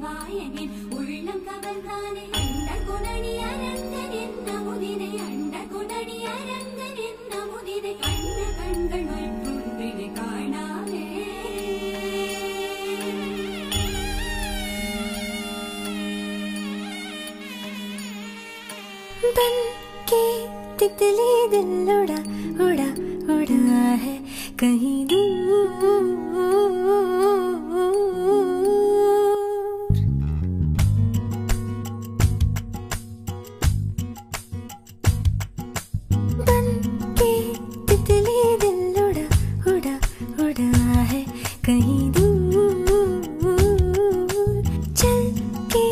வாயனின் உள்ளம் கவர்ந்தானே அண்ட குணனி அரங்கனின் நமுதினை அண்ட குணனி அரங்கனின் நமுதினை கண்ட கண்கள் மற்றொன்றினை காணாமே बन के तितली दिल उड़ा उड़ा उड़ा है कहीं दूर बन के तितली दिल उड़ा उड़ा उड़ा है कहीं दूर चल के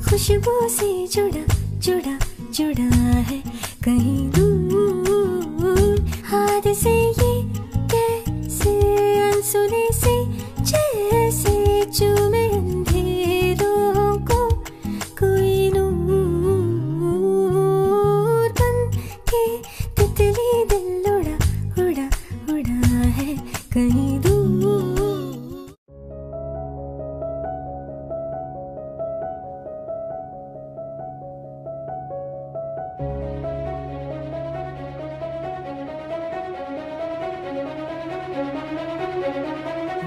खुशबू से जुड़ा जुड़ा जुड़ा है कहीं दूर हाथ से ये कैसे अनसुने से जैसे चूमे अंधेरों को कोई नूर बन के तितली दिल उड़ा उड़ा उड़ा है कहीं दूर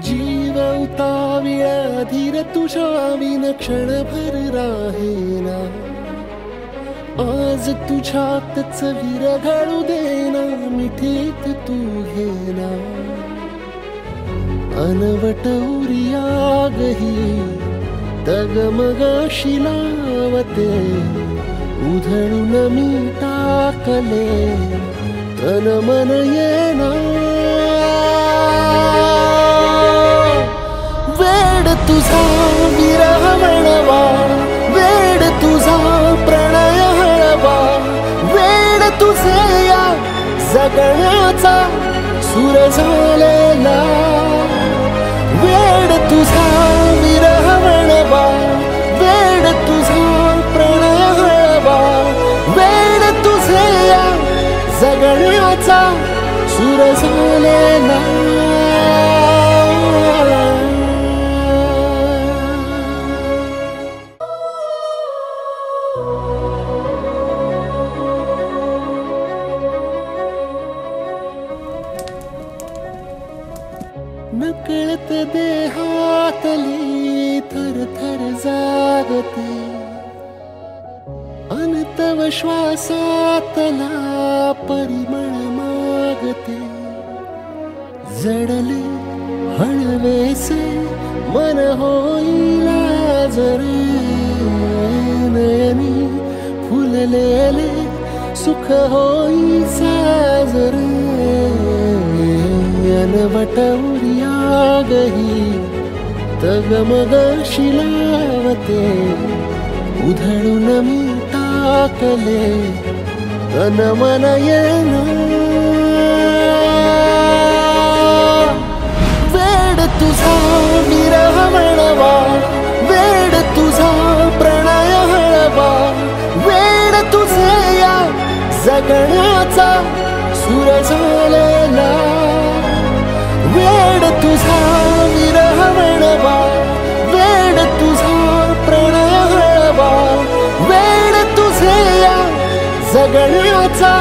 जीव उताविया धीर तुझ्या विन क्षणभर राहेना आज तुझ्यातच विरघळू देना मिठीत तू घेना अनवट उरियागही तगमगाशी लावते उधळून मी टाकले तन मन येना वेड तुझा विरह वळवा वेड तुझा प्रणय हळवा वेड तुझे या जगण्याचा सूर झालेला वेड तुझा विरह वळवा वेड तुझा प्रणय हळवा वेड तुझे या जगण्याचा सूर झालेला नकळत देहातली थर थर जागते अनतव श्वासातला परिमळ मागते जडले हळवेसे मन होईला जरे नयनी फुललेले सुख होई साजरे अनवट उरियागही तगमगाशी लावते उधळून मी टाकले तन मन येना वेड तुझा विरह वळवा वेड तुझा प्रणय हळवा वेड तुझे या जगण्याचा सूर झालेला वेड तुझा विरह वळवा वेड तुझा प्रणय हळवा वेड तुझे या जगण्याचा